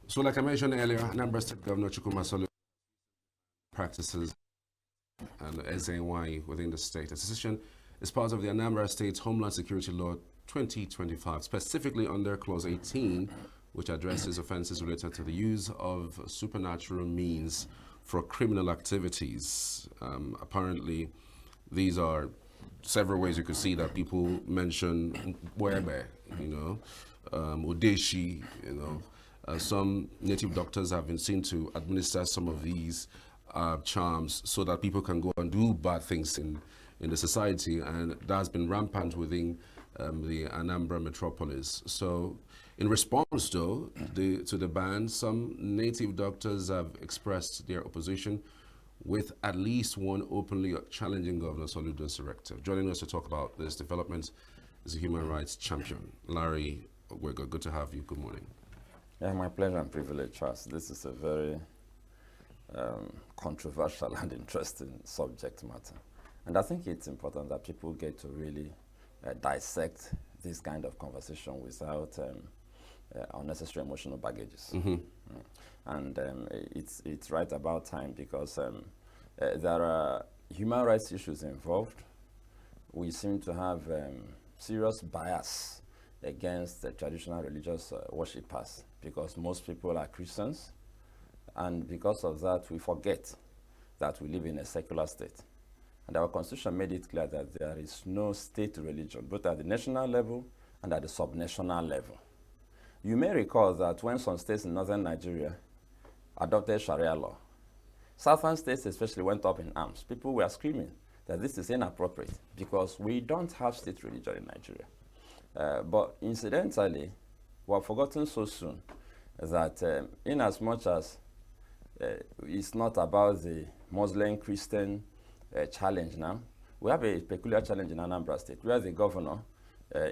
So like I mentioned earlier, Anambra State Governor Chukwuma Solu practices and SAY within the state. The decision is part of the Anambra State's Homeland Security Law 2025, specifically under Clause 18, which addresses offenses related to the use of supernatural means for criminal activities. Apparently, these are several ways you could see that people mention Webe, Odeshi, some native doctors have been seen to administer some of these charms so that people can go and do bad things in the society, and that's been rampant within the Anambra metropolis. So, in response, though, to the ban, some native doctors have expressed their opposition, with at least one openly challenging Governor Soludo's directive. Joining us to talk about this development is a human rights champion, Larry. We're good to have you. Good morning. Yeah, my pleasure and privilege, Charles. This is a very controversial and interesting subject matter. And I think it's important that people get to really dissect this kind of conversation without unnecessary emotional baggages. And it's right about time because there are human rights issues involved. We seem to have serious bias against the traditional religious worshippers because most people are Christians, and because of that we forget that we live in a secular state. And our constitution made it clear that there is no state religion, both at the national level and at the subnational level. You may recall that when some states in northern Nigeria adopted Sharia law, southern states especially went up in arms. People were screaming that this is inappropriate because we don't have state religion in Nigeria. But incidentally, we have forgotten so soon that in as much as it's not about the Muslim-Christian challenge now, we have a peculiar challenge in Anambra State, where the governor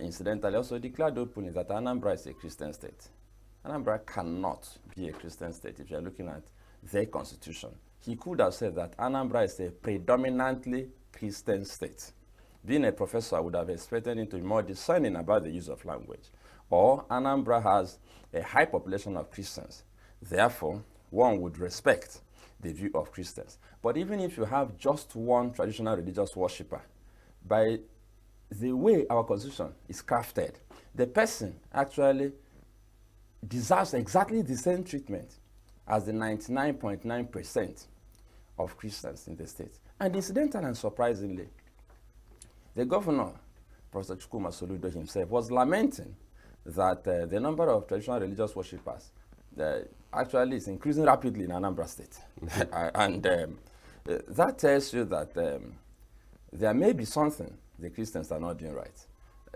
incidentally also declared openly that Anambra is a Christian state. Anambra cannot be a Christian state if you're looking at their constitution. He could have said that Anambra is a predominantly Christian state. Being a professor, I would have expected him to be more discerning about the use of language. Or Anambra has a high population of Christians. Therefore, one would respect the view of Christians. But even if you have just one traditional religious worshipper, by the way our constitution is crafted, the person actually deserves exactly the same treatment as the 99.9% of Christians in the state. And incidentally and surprisingly, the governor, Professor Chukwuma Soludo himself, was lamenting that the number of traditional religious worshippers actually is increasing rapidly in Anambra State. And that tells you that there may be something the Christians are not doing right.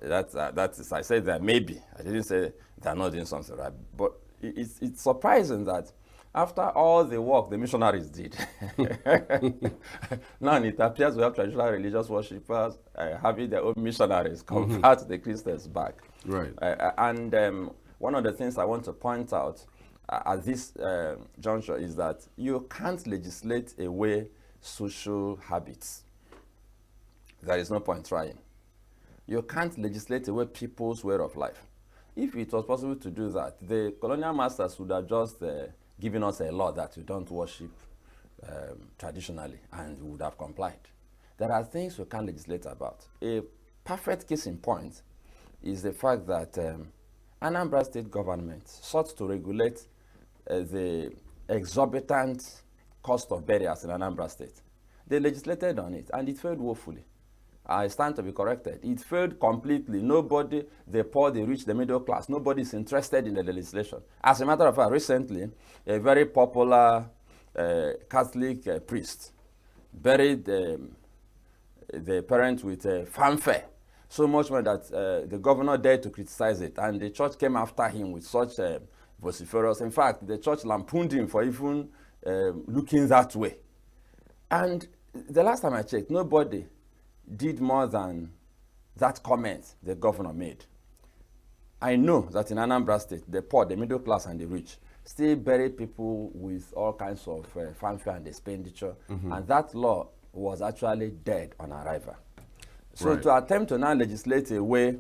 That is, I said there may be. I didn't say they're not doing something right. But it's surprising that after all the work the missionaries did, now it appears we have traditional religious worshippers having their own missionaries convert the Christians back. Right. And one of the things I want to point out at this juncture is that you can't legislate away social habits. There is no point trying. You can't legislate away people's way of life. If it was possible to do that, the colonial masters would have just given us a law that we don't worship traditionally, and we would have complied. There are things we can't legislate about. A perfect case in point is the fact that Anambra State government sought to regulate the exorbitant cost of burials in Anambra State. They legislated on it, and it failed woefully. I stand to be corrected. It failed completely. Nobody, the poor, the rich, the middle class, nobody is interested in the legislation. As a matter of fact, recently, a very popular Catholic priest buried the parent with a fanfare, so much more that the governor dared to criticize it, and the church came after him with such vociferous. In fact, the church lampooned him for even looking that way. And the last time I checked, nobody did more than that comment the governor made. I know that in Anambra State, the poor, the middle class, and the rich still bury people with all kinds of fanfare and expenditure, and that law was actually dead on arrival. So Right. to attempt to now legislate away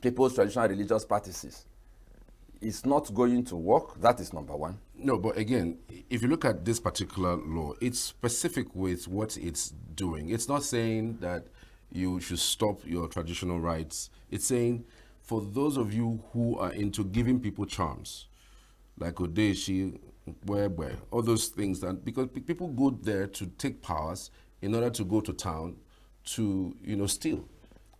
people's traditional religious practices is not going to work. That is number one. No, but again, if you look at this particular law, it's specific with what it's doing. It's not saying that you should stop your traditional rights. It's saying for those of you who are into giving people charms, like Odeshi, where, all those things, that because people go there to take powers in order to go to town to, steal,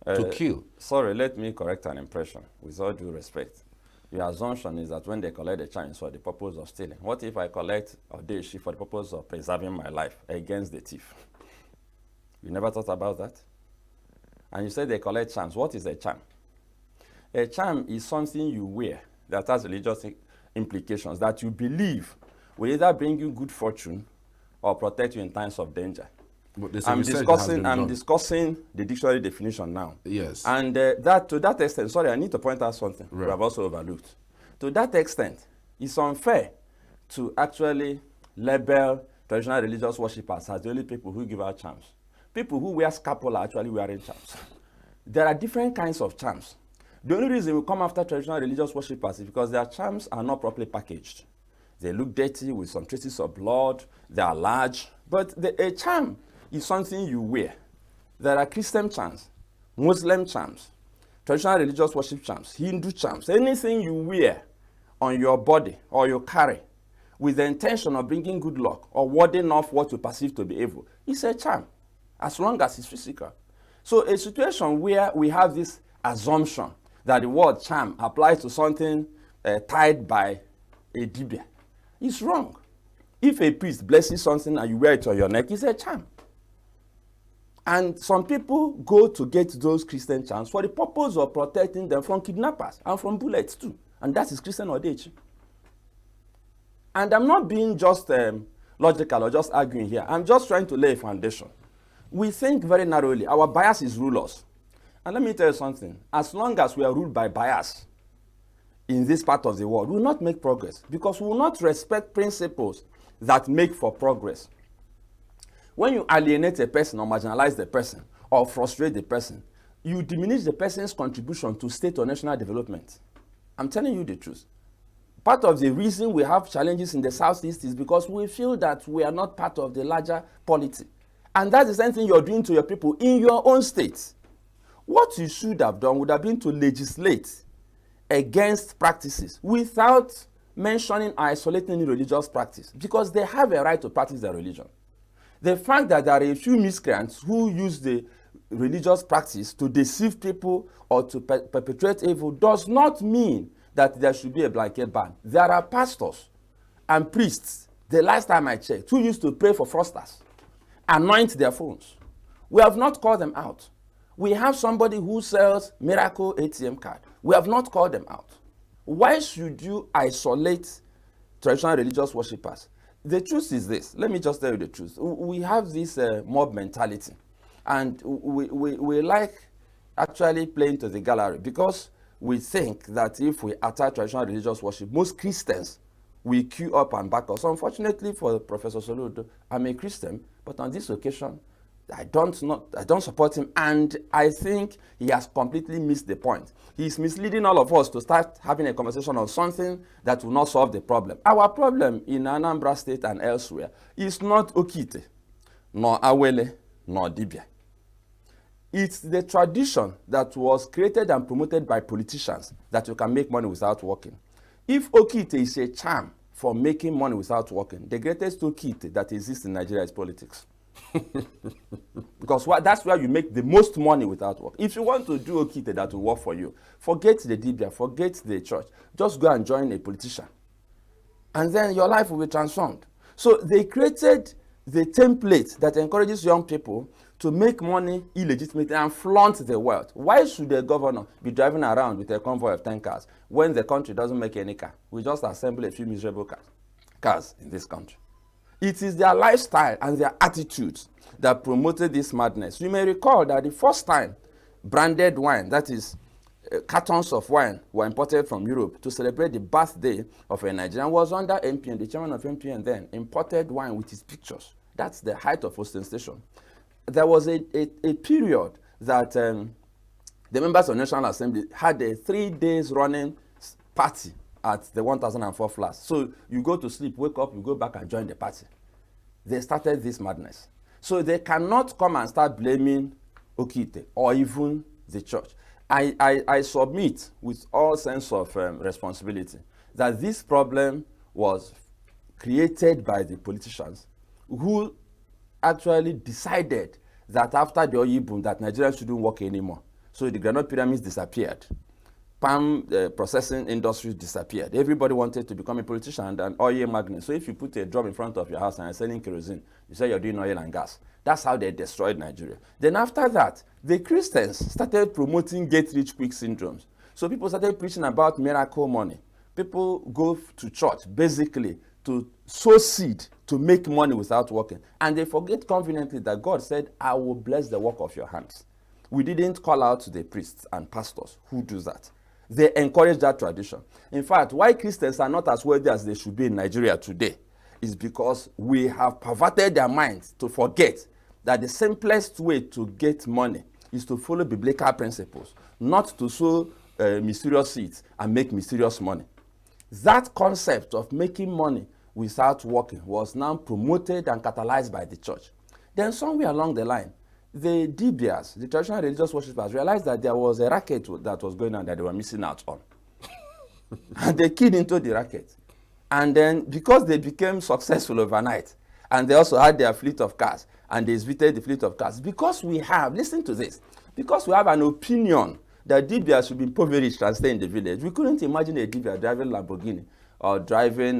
to kill. Sorry, let me correct an impression with all due respect. Your assumption is that when they collect the charms for the purpose of stealing, what if I collect Odeshi for the purpose of preserving my life against the thief? You never thought about that? And you say they collect charms. What is a charm? A charm is something you wear that has religious implications that you believe will either bring you good fortune or protect you in times of danger. I'm discussing the dictionary definition now. Yes. And to that extent, sorry, I need to point out something we have also overlooked. To that extent, it's unfair to actually label traditional religious worshippers as the only people who give out charms. People who wear scapular are actually wearing charms. There are different kinds of charms. The only reason we come after traditional religious worshippers is because their charms are not properly packaged. They look dirty with some traces of blood. They are large. But a charm is something you wear. There are Christian charms, Muslim charms, traditional religious worship charms, Hindu charms, anything you wear on your body or you carry with the intention of bringing good luck or warding off what you perceive to be evil, it's a charm, as long as it's physical. So a situation where we have this assumption that the word charm applies to something tied by a dibia is wrong. If a priest blesses something and you wear it on your neck, it's a charm. And some people go to get those Christian charms for the purpose of protecting them from kidnappers and from bullets too. And that is Christian Odechi. And I'm not being just logical or just arguing here. I'm just trying to lay a foundation. We think very narrowly. Our bias is rule us. And let me tell you something. As long as we are ruled by bias in this part of the world, we will not make progress because we will not respect principles that make for progress. When you alienate a person or marginalize the person or frustrate the person, you diminish the person's contribution to state or national development. I'm telling you the truth. Part of the reason we have challenges in the Southeast is because we feel that we are not part of the larger polity. And that's the same thing you're doing to your people in your own state. What you should have done would have been to legislate against practices without mentioning or isolating any religious practice because they have a right to practice their religion. The fact that there are a few miscreants who use the religious practice to deceive people or to perpetrate evil does not mean that there should be a blanket ban. There are pastors and priests, the last time I checked, who used to pray for fraudsters, anoint their phones. We have not called them out. We have somebody who sells miracle ATM card. We have not called them out. Why should you isolate traditional religious worshippers? The truth is this. Let me just tell you the truth. We have this mob mentality. And we like actually playing to the gallery because we think that if we attack traditional religious worship, most Christians will queue up and back us. Unfortunately for Professor Soludo, I'm a Christian, but on this occasion, I don't support him, and I think he has completely missed the point. He's misleading all of us to start having a conversation on something that will not solve the problem. Our problem in Anambra State and elsewhere is not Okite, nor Awele, nor Dibia. It's the tradition that was created and promoted by politicians that you can make money without working. If Okite is a charm for making money without working, the greatest Okite that exists in Nigeria is politics. Because that's where you make the most money without work. If you want to do Okite that will work for you, forget the Dibia, forget the church. Just go and join a politician. And then your life will be transformed. So they created the template that encourages young people to make money illegitimately and flaunt the wealth. Why should a governor be driving around with a convoy of 10 cars when the country doesn't make any car? We just assemble a few miserable cars in this country. It is their lifestyle and their attitudes that promoted this madness. You may recall that the first time branded wine, that is cartons of wine, were imported from Europe to celebrate the birthday of a Nigerian was under MPN. The chairman of MPN then imported wine with his pictures. That's the height of ostentation. There was a period that the members of National Assembly had a 3 days running party at the 1004 flats. So you go to sleep, wake up, you go back and join the party. They started this madness. So they cannot come and start blaming Okite or even the church. I submit with all sense of responsibility that this problem was created by the politicians who actually decided that after the oil boom that Nigeria shouldn't work anymore. So the granite pyramids disappeared. Palm processing industries disappeared. Everybody wanted to become a politician and an oil magnate. So if you put a drum in front of your house and you're selling kerosene, you say you're doing oil and gas. That's how they destroyed Nigeria. Then after that, the Christians started promoting get-rich-quick syndromes. So people started preaching about miracle money. People go to church basically to sow seed to make money without working. And they forget conveniently that God said, I will bless the work of your hands. We didn't call out the priests and pastors who do that. They encourage that tradition. In fact, why Christians are not as wealthy as they should be in Nigeria today is because we have perverted their minds to forget that the simplest way to get money is to follow biblical principles, not to sow mysterious seeds and make mysterious money. That concept of making money without working was now promoted and catalyzed by the church. Then somewhere along the line, the DBS, the traditional religious worshippers, realized that there was a racket that was going on that they were missing out on. And they keyed into the racket. And then because they became successful overnight, and they also had their fleet of cars, and they exhibited the fleet of cars, because we have, listen to this, because we have an opinion that DBS should be impoverished and stay in the village. We couldn't imagine a DBS driving Lamborghini or driving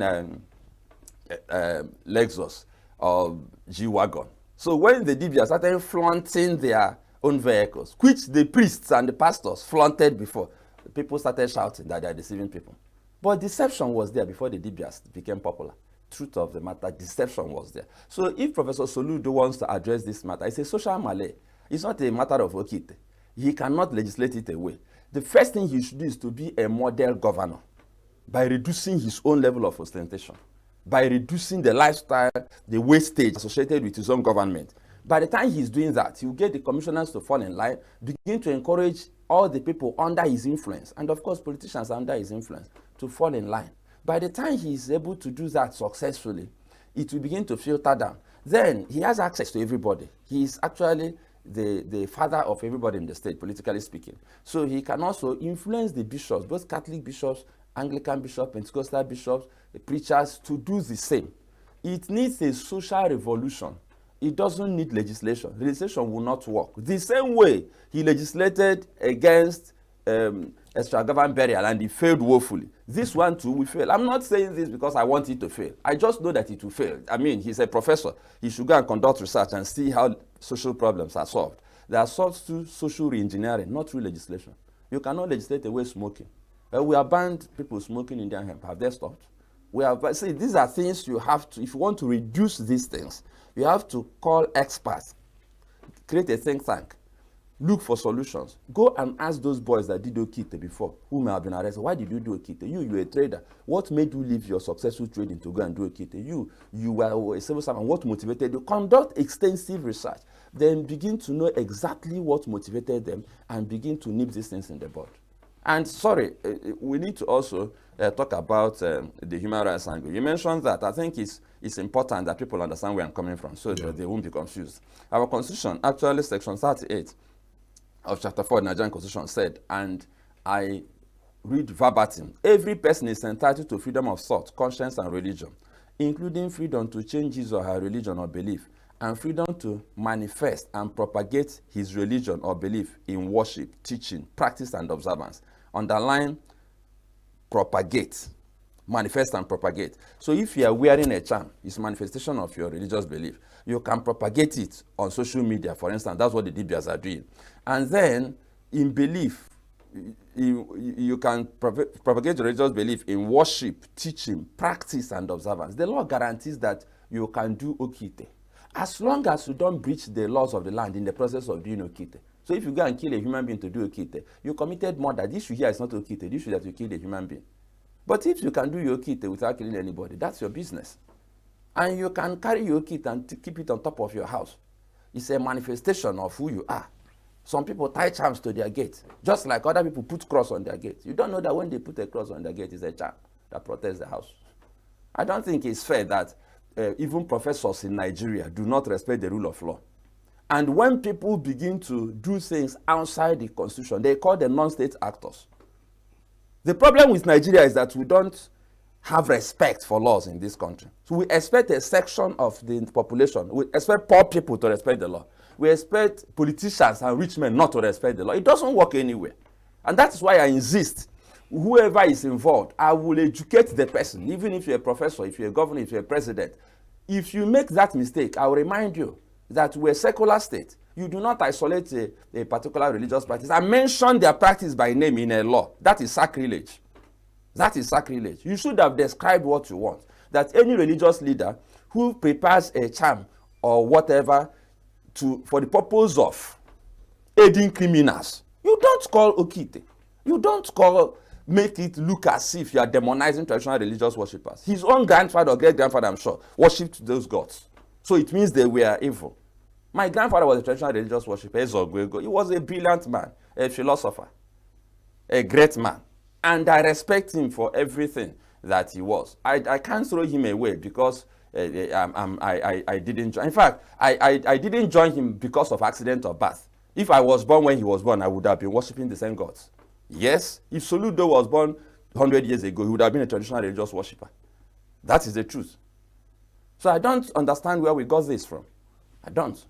Lexus or G-Wagon. So when the DBS started flaunting their own vehicles, which the priests and the pastors flaunted before, people started shouting that they are deceiving people. But deception was there before the DBS became popular. Truth of the matter, deception was there. So if Professor Soludo wants to address this matter, it's a social malay. It's not a matter of Okite. He cannot legislate it away. The first thing he should do is to be a model governor by reducing his own level of ostentation, by reducing the lifestyle, the wastage associated with his own government. By the time he's doing that, he'll get the commissioners to fall in line, begin to encourage all the people under his influence, and of course politicians under his influence, to fall in line. By the time he's able to do that successfully, it will begin to filter down. Then he has access to everybody. He is actually the father of everybody in the state, politically speaking. So he can also influence the bishops, both Catholic bishops, Anglican bishops, Pentecostal bishops, the preachers, to do the same. It needs a social revolution. It doesn't need legislation. Legislation will not work. The same way he legislated against extravagant burial and it failed woefully. This one too will fail. I'm not saying this because I want it to fail. I just know that it will fail. I mean, he's a professor. He should go and conduct research and see how social problems are solved. They are solved through social re-engineering, not through legislation. You cannot legislate away smoking. We have banned people smoking Indian hemp. Have they stopped? We have. See, these are things you have to, if you want to reduce these things, you have to call experts, create a think tank, look for solutions. Go and ask those boys that did Okite before, who may have been arrested. Why did you do Okite? You're a trader. What made you leave your successful trading to go and do Okite? You were a civil servant. What motivated you? Conduct extensive research. Then begin to know exactly what motivated them and begin to nip these things in the bud. And sorry, we need to also talk about the human rights angle. You mentioned that. I think it's important that people understand where I'm coming from so that they won't be confused. Our constitution, actually section 38 of chapter 4 of the Nigerian constitution said, and I read verbatim, every person is entitled to freedom of thought, conscience, and religion, including freedom to change his or her religion or belief, and freedom to manifest and propagate his religion or belief in worship, teaching, practice, and observance. Underline propagate, manifest and propagate. So if you are wearing a charm, it's manifestation of your religious belief. You can propagate it on social media, for instance. That's what the DBS are doing. And then in belief, you can propagate religious belief in worship, teaching, practice, and observance. The law guarantees that you can do Okite, as long as you don't breach the laws of the land in the process of doing Okite. So if you go and kill a human being to do Okite, you committed murder. The issue here is not Okite. The issue is that you killed a human being. But if you can do your Okite without killing anybody, that's your business. And you can carry your Okite and keep it on top of your house. It's a manifestation of who you are. Some people tie charms to their gate, just like other people put cross on their gate. You don't know that when they put a cross on their gate, it's a charm. that protects the house. I don't think it's fair that even professors in Nigeria do not respect the rule of law. And when people begin to do things outside the constitution, they call them non-state actors. The problem with Nigeria is that we don't have respect for laws in this country. So we expect a section of the population, we expect poor people to respect the law. We expect politicians and rich men not to respect the law. It doesn't work anywhere. And that's why I insist, whoever is involved, I will educate the person, even if you're a professor, if you're a governor, if you're a president. If you make that mistake, I will remind you that we're a secular state. You do not isolate a particular religious practice and mention their practice by name in a law. That is sacrilege. That is sacrilege. You should have described what you want. That any religious leader who prepares a charm or whatever for the purpose of aiding criminals, you don't call Okite. You don't make it look as if you are demonizing traditional religious worshippers. His own grandfather or great-grandfather, I'm sure, worshipped those gods. So it means they were evil. My grandfather was a traditional religious worshipper. He was a brilliant man, a philosopher, a great man. And I respect him for everything that he was. I can't throw him away because I didn't join. In fact, I didn't join him because of accident of birth. If I was born when he was born, I would have been worshiping the same gods. Yes, if Soludo was born 100 years ago, he would have been a traditional religious worshipper. That is the truth. So I don't understand where we got this from. I don't.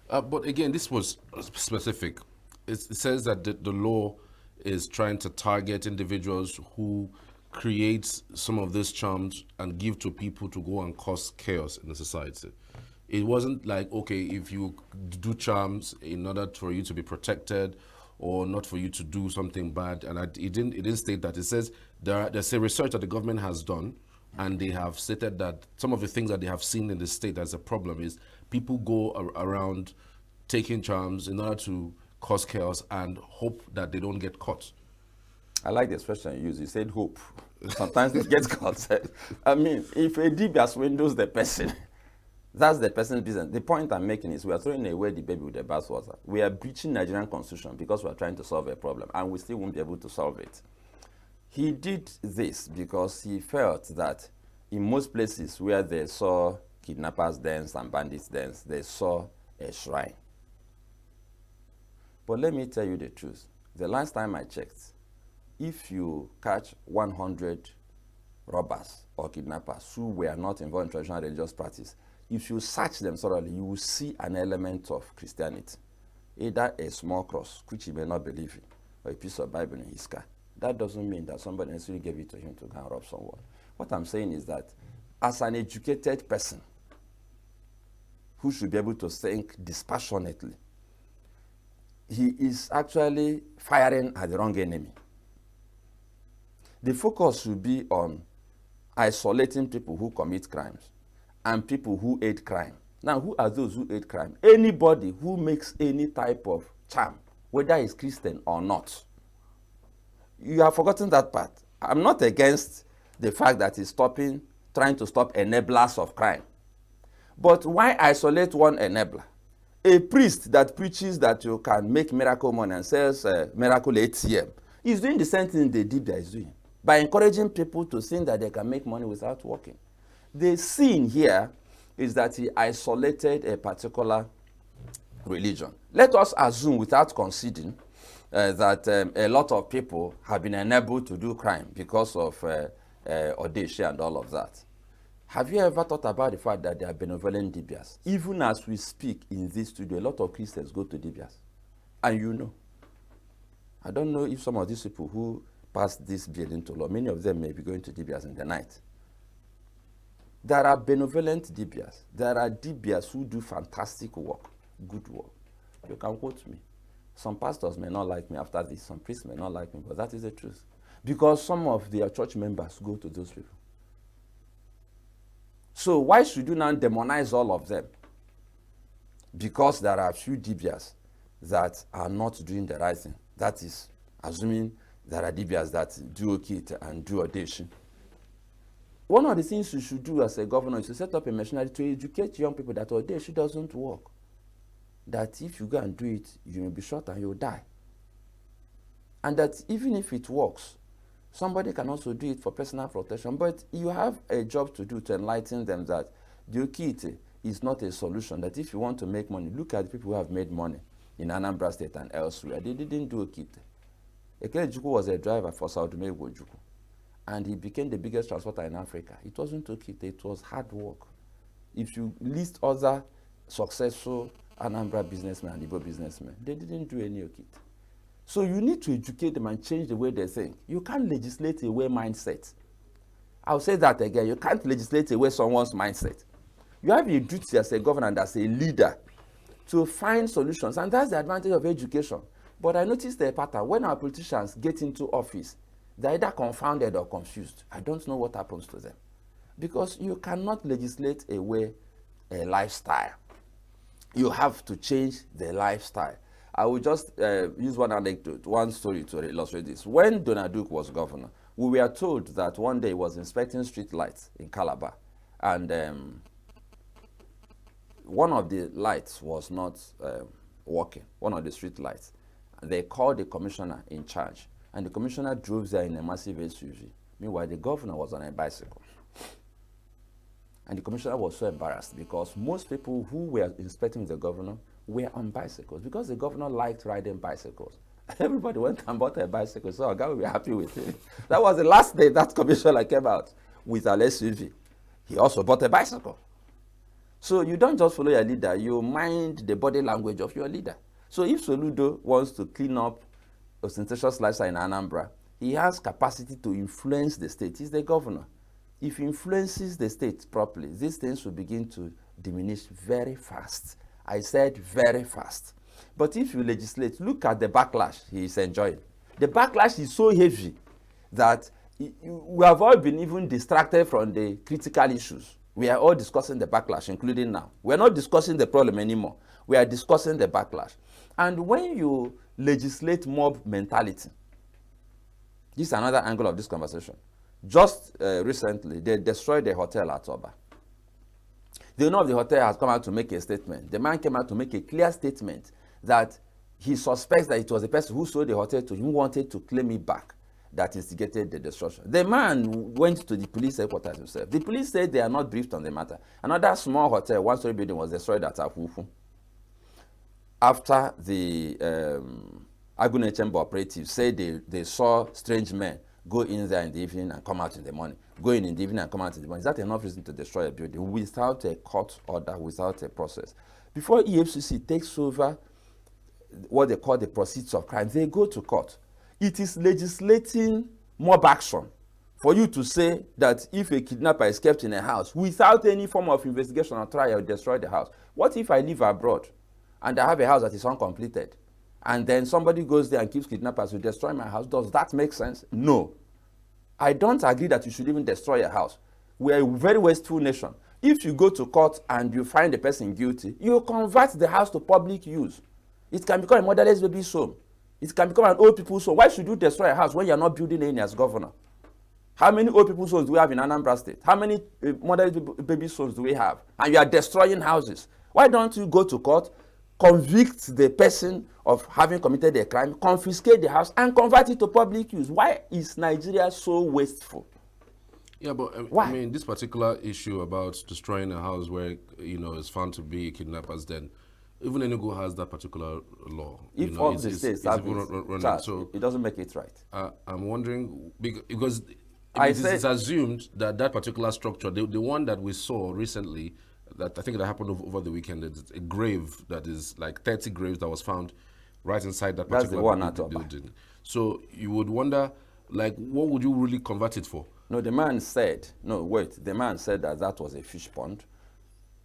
But again, this was specific. It says that the law is trying to target individuals who create some of these charms and give to people to go and cause chaos in the society. It wasn't like, okay, if you do charms in order for you to be protected or not for you to do something bad. And it didn't state that. It says there's a research that the government has done, and they have stated that some of the things that they have seen in the state as a problem is people go around taking charms in order to cause chaos and hope that they don't get caught. I like the expression you used. You said hope. Sometimes it gets caught. I mean, if a DBA swindles the person, that's the person's business. The point I'm making is we are throwing away the baby with the bathwater. We are breaching Nigerian constitution because we are trying to solve a problem, and we still won't be able to solve it. He did this because he felt that in most places where they saw kidnappers dance and bandits dance, they saw a shrine. But let me tell you the truth. The last time I checked, if you catch 100 robbers or kidnappers who were not involved in traditional religious practice, if you search them thoroughly, you will see an element of Christianity. Either a small cross, which he may not believe in, or a piece of Bible in his car. That doesn't mean that somebody necessarily gave it to him to go and rob someone. What I'm saying is that as an educated person who should be able to think dispassionately, he is actually firing at the wrong enemy. The focus should be on isolating people who commit crimes and people who aid crime. Now, who are those who aid crime? Anybody who makes any type of charm, whether he's Christian or not. You have forgotten that part. I'm not against the fact that he's trying to stop enablers of crime. But why isolate one enabler? A priest that preaches that you can make miracle money and sells miracle ATM is doing the same thing the DBA is doing by encouraging people to think that they can make money without working. The sin here is that he isolated a particular religion. Let us assume, without conceding, that a lot of people have been enabled to do crime because of Odeshi and all of that. Have you ever thought about the fact that there are benevolent DBAs? Even as we speak in this studio, a lot of Christians go to DBAs. And you know. I don't know if some of these people who passed this bill into law, many of them may be going to DBAs in the night. There are benevolent DBAs. There are DBAs who do fantastic work, good work. You can quote me. Some pastors may not like me after this. Some priests may not like me, but that is the truth. Because some of their church members go to those people. So why should you now demonize all of them? Because there are a few DBAs that are not doing the right thing. That is, assuming there are DBAs that do Okite and do Odeshi. One of the things you should do as a governor is to set up a machinery to educate young people that Odeshi doesn't work. That if you go and do it, you may be shot and you'll die. And that even if it works, Somebody can also do it for personal protection, but you have a job to do to enlighten them that the Okite is not a solution, that if you want to make money, look at the people who have made money in Anambra State and elsewhere. They didn't do Okite. Ekele was a driver for Saudume Ojukwu, and he became the biggest transporter in Africa. It wasn't Okite, it was hard work. If you list other successful Anambra businessmen and Igbo businessmen, they didn't do any Okite. So you need to educate them and change the way they think. You can't legislate away mindset. I'll say that again. You can't legislate away someone's mindset. You have a duty as a governor and as a leader to find solutions, and that's the advantage of education. But I noticed the pattern. When our politicians get into office, they're either confounded or confused. I don't know what happens to them. Because you cannot legislate away a lifestyle. You have to change the lifestyle. I will just use one anecdote, one story to illustrate this. When Donald Duke was governor, we were told that one day he was inspecting street lights in Calabar, and one of the lights was not working, one of the street lights. They called the commissioner in charge, and the commissioner drove there in a massive SUV. Meanwhile, the governor was on a bicycle. And the commissioner was so embarrassed because most people who were inspecting the governor were on bicycles because the governor liked riding bicycles. Everybody went and bought a bicycle, so our guy will be happy with it. That was the last day that commissioner came out with an SUV. He also bought a bicycle. So you don't just follow your leader, you mind the body language of your leader. So if Soludo wants to clean up ostentatious lifestyle in Anambra, he has capacity to influence the state. He's the governor. If he influences the state properly, these things will begin to diminish very fast. I said very fast. But if you legislate, look at the backlash he is enjoying. The backlash is so heavy that we have all been even distracted from the critical issues. We are all discussing the backlash, including now. We are not discussing the problem anymore. We are discussing the backlash. And when you legislate mob mentality, this is another angle of this conversation. Just recently, they destroyed the hotel at Oba. The owner of the hotel has come out to make a statement. The man came out to make a clear statement that he suspects that it was the person who sold the hotel to him who wanted to claim it back that instigated the destruction. The man went to the police headquarters himself. The police said they are not briefed on the matter. Another small hotel, one-story building, was destroyed at Afufu after the Agune Chamber operatives said they saw strange men go in there in the evening and come out in the morning. Go in the evening and come out in the morning. Is that enough reason to destroy a building without a court order, without a process? Before EFCC takes over what they call the proceeds of crime, they go to court. It is legislating mob action for you to say that if a kidnapper is kept in a house without any form of investigation or trial, destroy the house. What if I live abroad and I have a house that is uncompleted, and then somebody goes there and keeps kidnappers to destroy my house? Does that make sense? No. I don't agree that you should even destroy a house. We are a very wasteful nation. If you go to court and you find the person guilty, you convert the house to public use. It can become a motherless baby's home. It can become an old people's home. Why should you destroy a house when you're not building any as governor? How many old people's homes do we have in Anambra State? How many motherless baby's homes do we have? And you are destroying houses. Why don't you go to court, convict the person of having committed a crime, confiscate the house, and convert it to public use? Why is Nigeria so wasteful? Yeah, but Why? I mean, this particular issue about destroying a house where, it's found to be kidnappers, then even Enugu has that particular law. If all the states have it, so it doesn't make it right. I'm wondering, because it's assumed that that particular structure, the one that we saw recently, that I think that happened over the weekend, it's a grave that is like 30 graves that was found right inside that particular building. So you would wonder, like, what would you really convert it for? No, the man said that that was a fish pond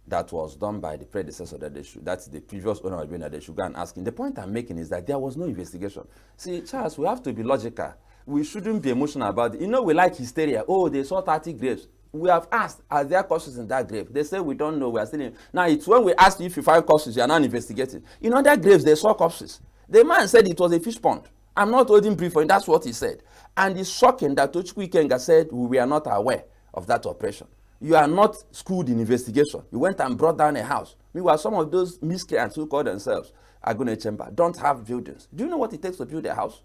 that was done by the predecessor that they should, that's the previous owner of the that they should go and ask him. The point I'm making is that there was no investigation. See, Charles, we have to be logical. We shouldn't be emotional about it. We like hysteria. Oh, they saw 30 graves. We have asked, are there corpses in that grave? They say we don't know, we are still in. Now, it's when we ask you if you find corpses, you are not investigating. In other graves, they saw corpses. The man said it was a fish pond. I'm not holding brief for him, that's what he said. And it's shocking that Tochukwu Ikenga said we are not aware of that operation. You are not schooled in investigation. You went and brought down a house. Meanwhile, some of those miscreants who call themselves Agune Chamber don't have buildings. Do you know what it takes to build a house?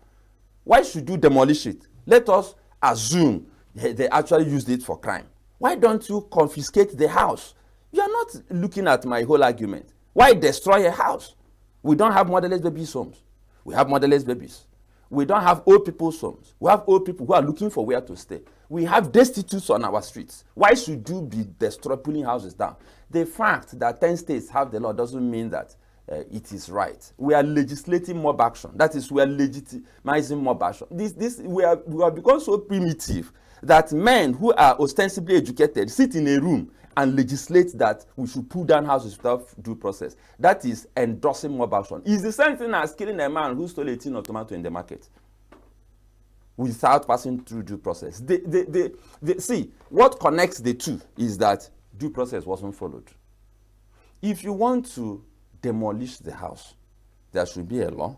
Why should you demolish it? Let us assume they actually used it for crime. Why don't you confiscate the house? You are not looking at my whole argument. Why destroy a house? We don't have motherless babies homes. We have motherless babies. We don't have old people's homes. We have old people who are looking for where to stay. We have destitutes on our streets. Why should you be pulling houses down? The fact that 10 states have the law doesn't mean that it is right. We are legislating mob action. That is, we are legitimizing mob action. We have become so primitive that men who are ostensibly educated sit in a room and legislate that we should pull down houses without due process. That is endorsing mob action. It's the same thing as killing a man who stole a tin of tomato in the market without passing through due process. See, what connects the two is that due process wasn't followed. If you want to demolish the house, there should be a law.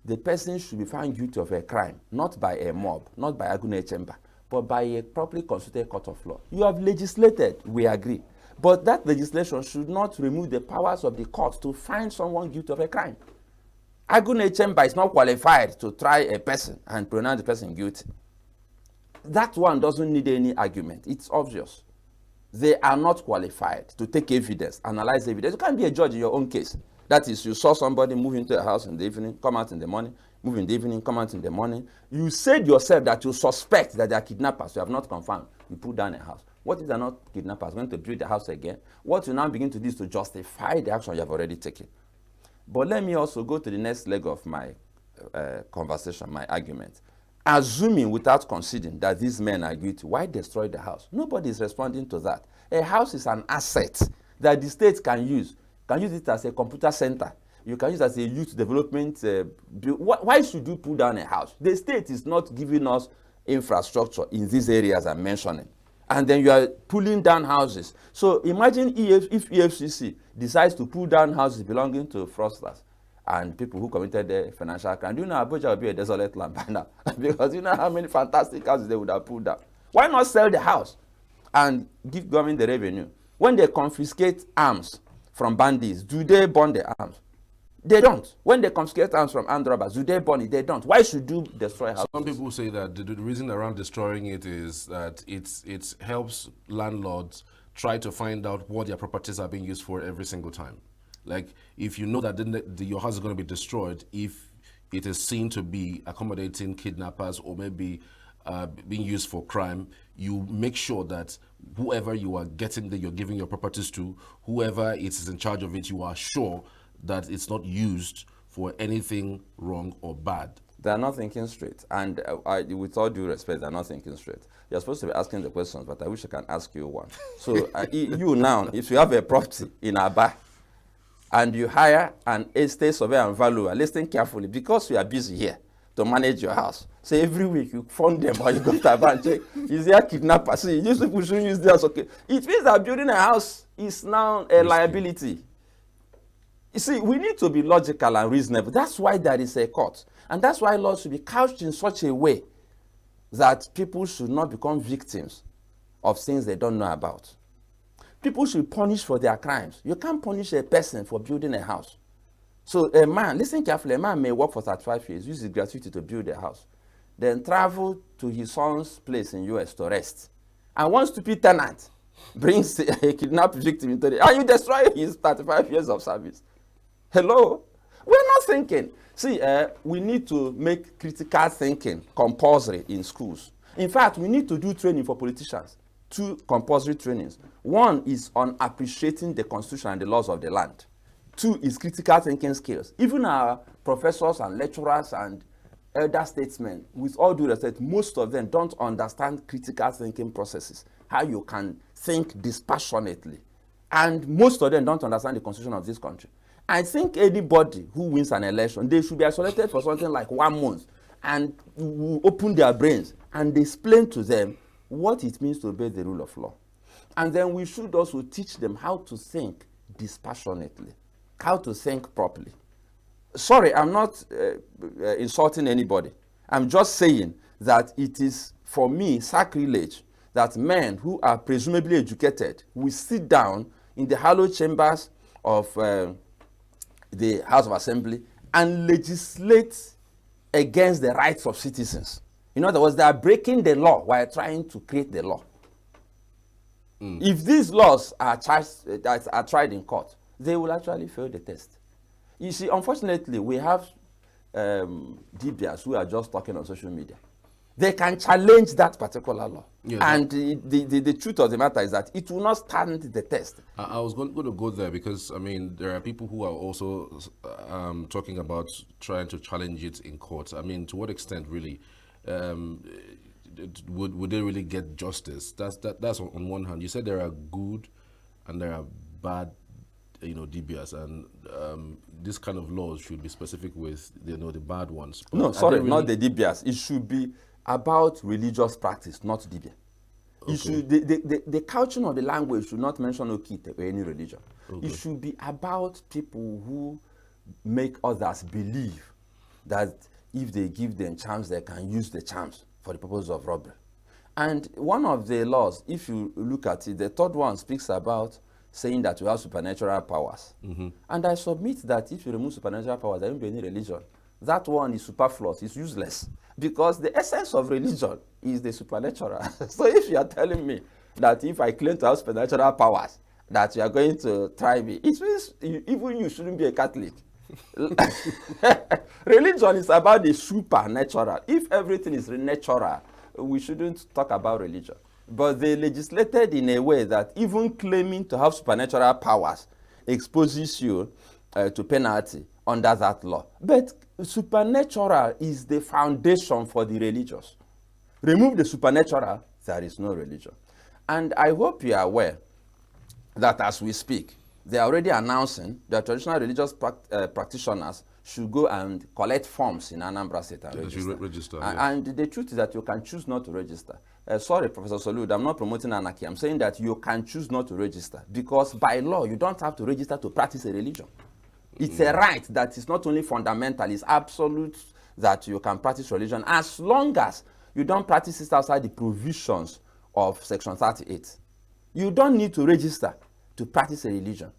The person should be found guilty of a crime, not by a mob, not by Agune chamber, but by a properly constituted court of law. You have legislated, we agree. But that legislation should not remove the powers of the court to find someone guilty of a crime. Agune chamber is not qualified to try a person and pronounce the person guilty. That one doesn't need any argument. It's obvious. They are not qualified to take evidence, analyze evidence. You can't be a judge in your own case. That is, you saw somebody move into a house in the evening, come out in the morning, move in the evening, come out in the morning. You said yourself that you suspect that they are kidnappers. You have not confirmed. You put down a house. What if they are not kidnappers? Going to build the house again? What you now begin to do is to justify the action you have already taken. But let me also go to the next leg of my conversation, my argument. Assuming without conceding that these men are guilty, why destroy the house? Nobody is responding to that. A house is an asset that the state can use. Can use it as a computer center. You can use it as a youth development. Why should you pull down a house? The state is not giving us infrastructure in these areas I'm mentioning. And then you are pulling down houses. So imagine if EFCC decides to pull down houses belonging to fraudsters and people who committed the financial crime. Do you know Abuja will be a desolate land by now? Because you know how many fantastic houses they would have pulled down. Why not sell the house and give government the revenue? When they confiscate arms from bandits, do they burn the arms? They don't. When they confiscate arms from armed robbers, do they burn it? They don't. Why should you destroy houses? Some people say that the reason around destroying it is that it helps landlords try to find out what their properties are being used for every single time. Like, if you know that your house is going to be destroyed, if it is seen to be accommodating kidnappers or maybe being used for crime, you make sure that whoever you are you're giving your properties to, whoever is in charge of it, you are sure that it's not used for anything wrong or bad. They are not thinking straight. And with all due respect, they are not thinking straight. You're supposed to be asking the questions, but I wish I can ask you one. So you now, if you have a property in Aba, and you hire an estate surveyor and valuer, listen carefully, because you are busy here to manage your house. So every week you phone them or you go to Aba and check, is there a kidnapper? See, these people shouldn't use this. Okay. It means that building a house is now a liability. You see, we need to be logical and reasonable. That's why there is a court. And that's why laws should be couched in such a way that people should not become victims of things they don't know about. People should punish for their crimes. You can't punish a person for building a house. So a man, listen carefully, a man may work for 35 years, use his gratuity to build a house, then travel to his son's place in US to rest. And one stupid tenant brings a kidnapped victim into the... and you destroy his 35 years of service. Hello? We're not thinking. See, we need to make critical thinking compulsory in schools. In fact, we need to do training for politicians. 2 compulsory trainings. 1 is on appreciating the constitution and the laws of the land. 2 is critical thinking skills. Even our professors and lecturers and elder statesmen, with all due respect, most of them don't understand critical thinking processes, how you can think dispassionately. And most of them don't understand the constitution of this country. I think anybody who wins an election, they should be isolated for something like 1 month and open their brains and explain to them what it means to obey the rule of law. And then we should also teach them how to think dispassionately, how to think properly. Sorry, I'm not insulting anybody. I'm just saying that it is, for me, sacrilege that men who are presumably educated will sit down in the hallowed chambers of the House of Assembly and legislate against the rights of citizens. In other words, they are breaking the law while trying to create the law. If these laws are tried in court, they will actually fail the test. You see, unfortunately, we have DBS who are just talking on social media. They can challenge that particular law. Yeah, and the truth of the matter is that it will not stand the test. I was going to go there because, I mean, there are people who are also talking about trying to challenge it in court. I mean, to what extent, really? Would they really get justice? That's on one hand. You said there are good and there are bad, DBS, and this kind of laws should be specific with the bad ones. But no, sorry, really? Not the DBS. It should be about religious practice, not DBS. Okay. It should the couching of the language should not mention Okite or any religion. Okay. It should be about people who make others believe that if they give them charms, they can use the charms for the purpose of robbery. And one of the laws, if you look at it, the third one speaks about saying that we have supernatural powers. And I submit that if you remove supernatural powers, there won't be any religion. That one is superfluous, it's useless. Because the essence of religion is the supernatural. So if you are telling me that if I claim to have supernatural powers, that you are going to try me, it means even you shouldn't be a Catholic. Religion is about the supernatural. If everything is natural, we shouldn't talk about religion. But they legislated in a way that even claiming to have supernatural powers exposes you to penalty under that law. But supernatural is the foundation for the religious. Remove the supernatural, there is no religion. And I hope you are aware that as we speak, they are already announcing that traditional religious practitioners should go and collect forms in Anambra State and register. And the truth is that you can choose not to register. Sorry, Professor Solud, I'm not promoting anarchy. I'm saying that you can choose not to register because by law, you don't have to register to practice a religion. It's a right that is not only fundamental, it's absolute that you can practice religion as long as you don't practice it outside the provisions of Section 38. You don't need to register to practice a religion.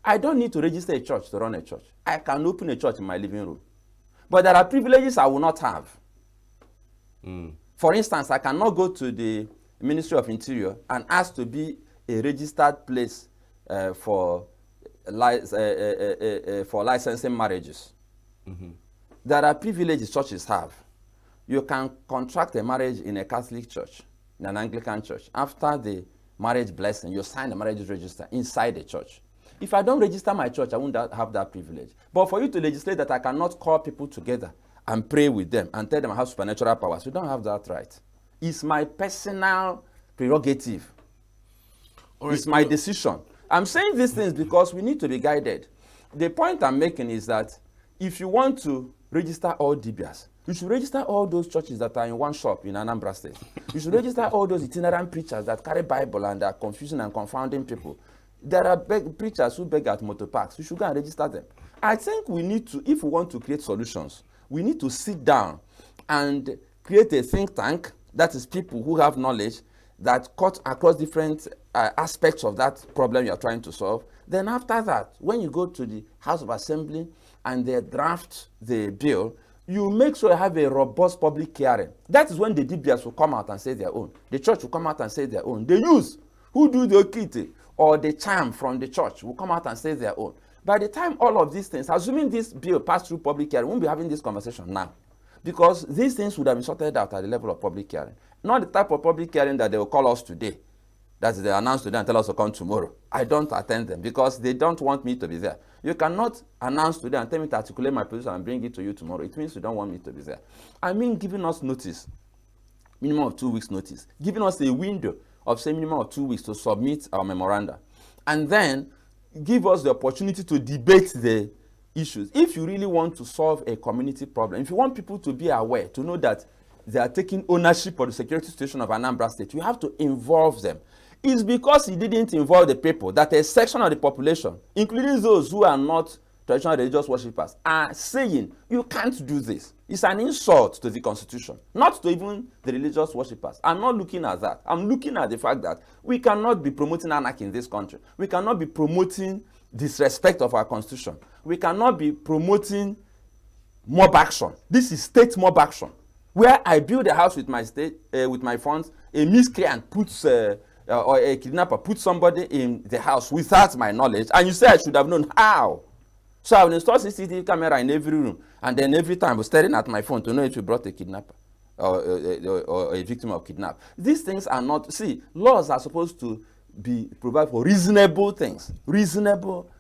I don't need to register a church to run a church. I can open a church in my living room. But there are privileges I will not have. For instance, I cannot go to the Ministry of Interior and ask to be a registered place for licensing marriages. There are privileges churches have. You can contract a marriage in a Catholic church, in an Anglican church. After the marriage blessing, you sign the marriage register inside the church. If I don't register my church, I won't have that privilege. But for you to legislate that I cannot call people together and pray with them and tell them I have supernatural powers, you don't have that right. It's my personal prerogative. It's my decision. I'm saying these things because we need to be guided. The point I'm making is that if you want to register all DBS, you should register all those churches that are in one shop in Anambra State. You should register all those itinerant preachers that carry Bible and are confusing and confounding people. There are preachers who beg at motor parks. You should go and register them. I think we need to, if we want to create solutions, we need to sit down and create a think tank, that is people who have knowledge that cut across different aspects of that problem you are trying to solve. Then after that, when you go to the House of Assembly and they draft the bill, you make sure you have a robust public hearing. That is when the DBS will come out and say their own. The church will come out and say their own. The youth who do the okite or the charm from the church will come out and say their own. By the time all of these things, assuming this bill passed through public hearing, we won't be having this conversation now. Because these things would have been sorted out at the level of public hearing. Not the type of public hearing that they will call us today. That they announce today and tell us to come tomorrow. I don't attend them because they don't want me to be there. You cannot announce today and tell me to articulate my position and bring it to you tomorrow. It means you don't want me to be there. I mean giving us notice, minimum of 2 weeks notice. Giving us a window of say minimum of 2 weeks to submit our memoranda. And then give us the opportunity to debate the issues. If you really want to solve a community problem, if you want people to be aware, to know that they are taking ownership of the security situation of Anambra State, you have to involve them. It's because he didn't involve the people that a section of the population, including those who are not traditional religious worshippers, are saying, you can't do this. It's an insult to the Constitution, not to even the religious worshippers. I'm not looking at that. I'm looking at the fact that we cannot be promoting anarchy in this country. We cannot be promoting disrespect of our Constitution. We cannot be promoting mob action. This is state mob action. where I build a house with my funds, a miscreant puts or a kidnapper puts somebody in the house without my knowledge, and you say I should have known how. So I will install CCTV camera in every room, and then every time I was staring at my phone to know if you brought a kidnapper or a victim of kidnap. These things are not, see, laws are supposed to be provide for reasonable things. Reasonable.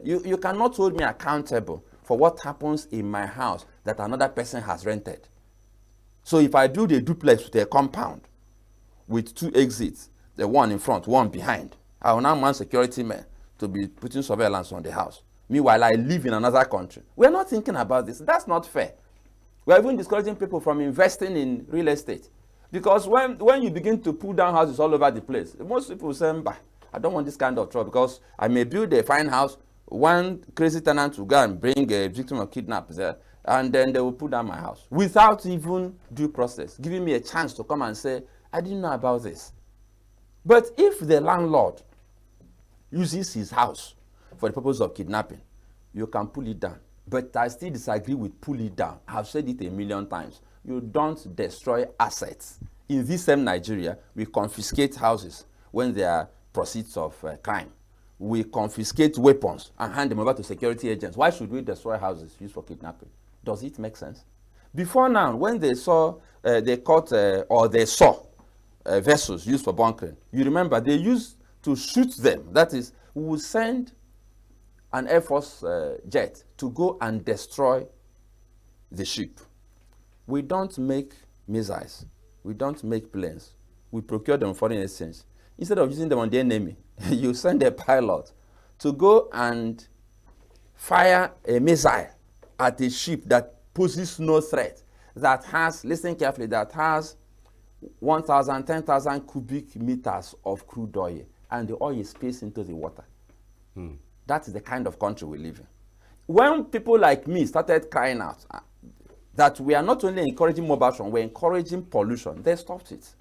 You cannot hold me accountable for what happens in my house that another person has rented. So if I build a duplex with a compound with 2 exits, the one in front, one behind, I will now want security men to be putting surveillance on the house. Meanwhile, I live in another country. We're not thinking about this. That's not fair. We're even discouraging people from investing in real estate. Because when you begin to pull down houses all over the place, most people say, bah, I don't want this kind of trouble, because I may build a fine house, one crazy tenant will go and bring a victim of kidnap there, and then they will pull down my house without even due process, giving me a chance to come and say, I didn't know about this. But if the landlord uses his house for the purpose of kidnapping, you can pull it down. But I still disagree with pull it down. I've said it 1,000,000 times. You don't destroy assets. In this same Nigeria, we confiscate houses when they are proceeds of crime. We confiscate weapons and hand them over to security agents. Why should we destroy houses used for kidnapping? Does it make sense? Before now, when they saw, they caught or they saw vessels used for bunkering, you remember they used to shoot them. That is, we will send an Air Force jet to go and destroy the ship. We don't make missiles. We don't make planes. We procure them foreign exchange. Instead of using them on the enemy, you send a pilot to go and fire a missile at a ship that poses no threat, that has, listen carefully, that has 1,000, 10,000 cubic meters of crude oil, and the oil is spilled into the water. That is the kind of country we live in. When people like me started crying out that we are not only encouraging mobilization, we're encouraging pollution, they stopped it.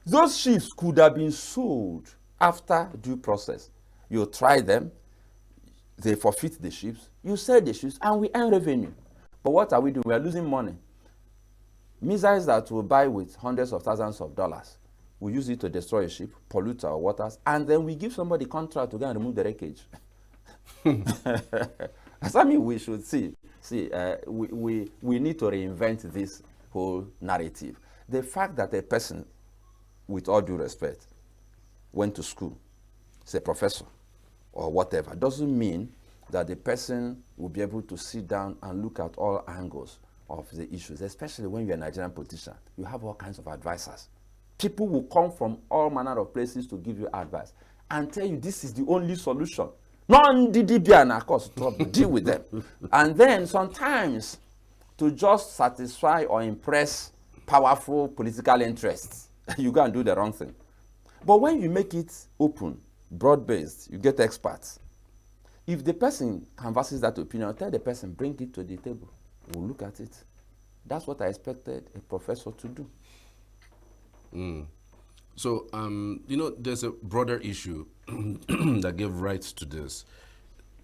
Those ships could have been sold after due process. You try them, they forfeit the ships, you sell the ships, and we earn revenue. But what are we doing? We are losing money. Missiles that we buy with hundreds of thousands of dollars, we use it to destroy a ship, pollute our waters, and then we give somebody contract to go and remove the wreckage. I mean, we should see, we need to reinvent this whole narrative. The fact that a person, with all due respect, went to school, is a professor or whatever, doesn't mean that the person will be able to sit down and look at all angles of the issues, especially when you're a Nigerian politician. You have all kinds of advisors. People will come from all manner of places to give you advice and tell you this is the only solution. Of course, deal with them. And then sometimes, to just satisfy or impress powerful political interests, you go and do the wrong thing. But when you make it open, broad-based, you get experts. If the person canvasses that opinion, tell the person, bring it to the table. We'll look at it. That's what I expected a professor to do. So, there's a broader issue that gave rise to this.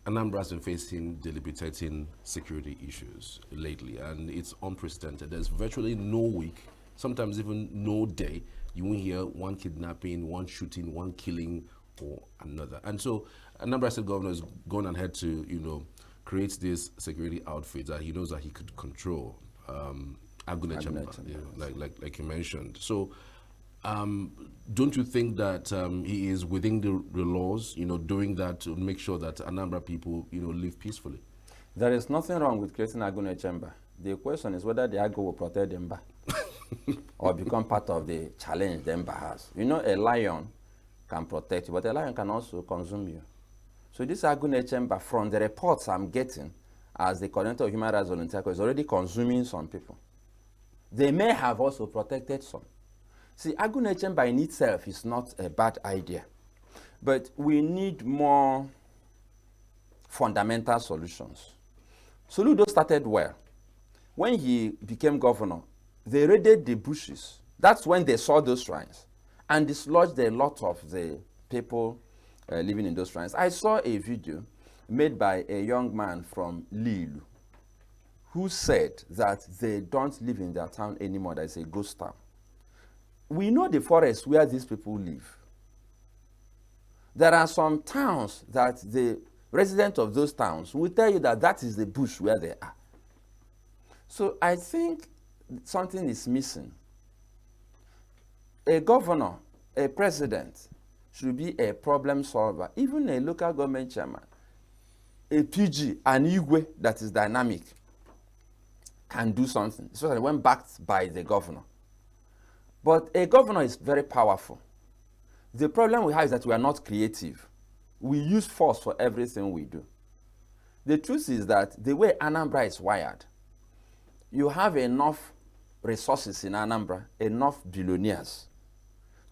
Anambra has been facing debilitating security issues lately, and it's unprecedented. There's virtually no week, sometimes even no day, you won't hear one kidnapping, one shooting, one killing, or another. And so, Anambra State Governor is going ahead to, create this security outfit that he knows that he could control. Agune Chamber, like you mentioned. So, don't you think that he is within the laws, doing that to make sure that Anambra people, live peacefully? There is nothing wrong with creating Agune Chamber. The question is whether the Ago will protect the Mba or become part of the challenge the Mba has. A lion can protect you, but a lion can also consume you. So this Agune Chamber, from the reports I'm getting, as the coordinator of Human Rights Volunteer, is already consuming some people. They may have also protected some. See, Agune Chamber in itself is not a bad idea, but we need more fundamental solutions. Soludo started well. When he became governor, they raided the bushes. That's when they saw those shrines and dislodged a lot of the people living in those shrines. I saw a video made by a young man from Lilu who said that they don't live in their town anymore, that it's a ghost town. We know the forest where these people live. There are some towns that the residents of those towns will tell you that that is the bush where they are. So I think something is missing. A governor, a president, should be a problem solver. Even a local government chairman, a PG, an Igwe that is dynamic, can do something, especially when backed by the governor. But a governor is very powerful. The problem we have is that we are not creative. We use force for everything we do. The truth is that the way Anambra is wired, you have enough resources in Anambra, enough billionaires,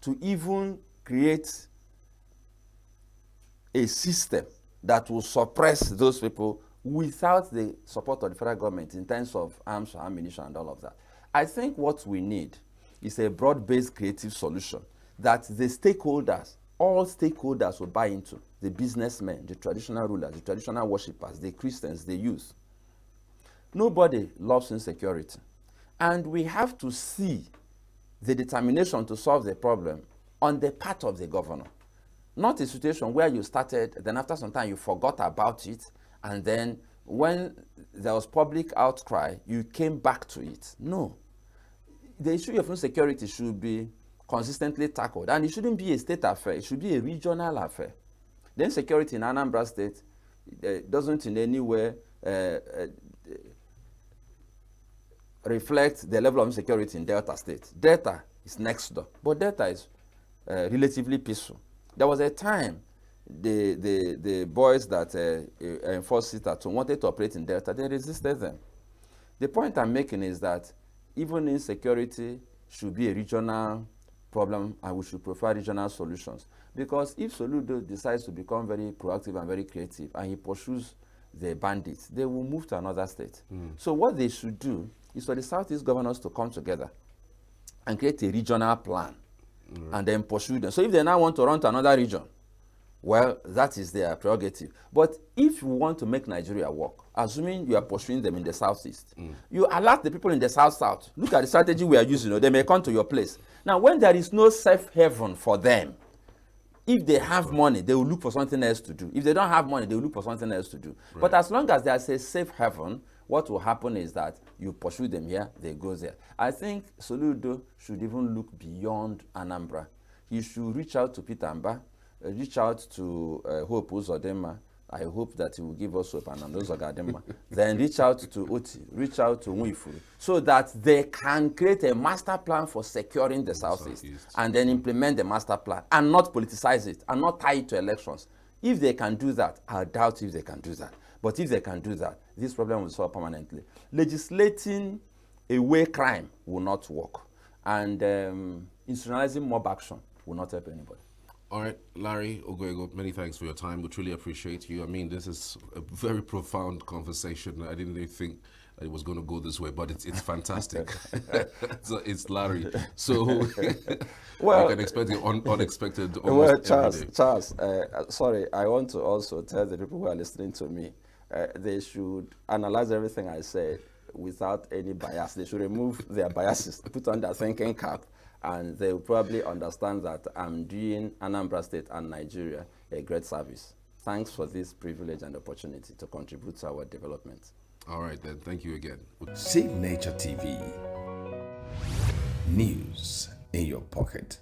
to even create a system that will suppress those people without the support of the federal government in terms of arms, ammunition, and all of that. I think what we need is a broad-based creative solution that the stakeholders, all stakeholders will buy into. The businessmen, the traditional rulers, the traditional worshippers, the Christians, the youth. Nobody loves insecurity. And we have to see the determination to solve the problem on the part of the governor. Not a situation where you started, then after some time you forgot about it, and then when there was public outcry, you came back to it. No. The issue of insecurity should be consistently tackled, and it shouldn't be a state affair, it should be a regional affair. The insecurity in Anambra State doesn't in any way reflect the level of insecurity in Delta State. Delta is next door, but Delta is relatively peaceful. There was a time the boys that enforced it at home wanted to operate in Delta, they resisted them. The point I'm making is that even insecurity should be a regional problem, and we should provide regional solutions. Because if Soludo decides to become very proactive and very creative, and he pursues the bandits, they will move to another state. So what they should do is for the Southeast governors to come together and create a regional plan, and then pursue them. So if they now want to run to another region, well, that is their prerogative. But if you want to make Nigeria work, assuming you are pursuing them in the Southeast, you alert the people in the South-South. Look at the strategy we are using. They may come to your place. Now, when there is no safe haven for them, if they have money, they will look for something else to do. If they don't have money, they will look for something else to do. Right. But as long as there's a safe haven, what will happen is that you pursue them here, they go there. I think Soludo should even look beyond Anambra. He should reach out to Peter Mba, reach out to Hope Uzodinma. I hope that he will give us hope, and those Ogadema. Then reach out to Oti, reach out to Nwifuru, so that they can create a master plan for securing the Southeast, and then implement the master plan, and not politicize it, and not tie it to elections. If they can do that, I doubt if they can do that. But if they can do that, this problem will solve permanently. Legislating away crime will not work, and institutionalizing mob action will not help anybody. All right, Larry Ogoego, many thanks for your time. We truly appreciate you. I mean, this is a very profound conversation. I didn't even think that it was going to go this way, but it's fantastic. So it's Larry. So well, you can expect the unexpected. Well, Charles, sorry, I want to also tell the people who are listening to me, they should analyze everything I say without any bias. They should remove their biases, put on their thinking cap, and they will probably understand that I'm doing Anambra State and Nigeria a great service. Thanks for this privilege and opportunity to contribute to our development. All right, then. Thank you again. Save Nature TV. News in your pocket.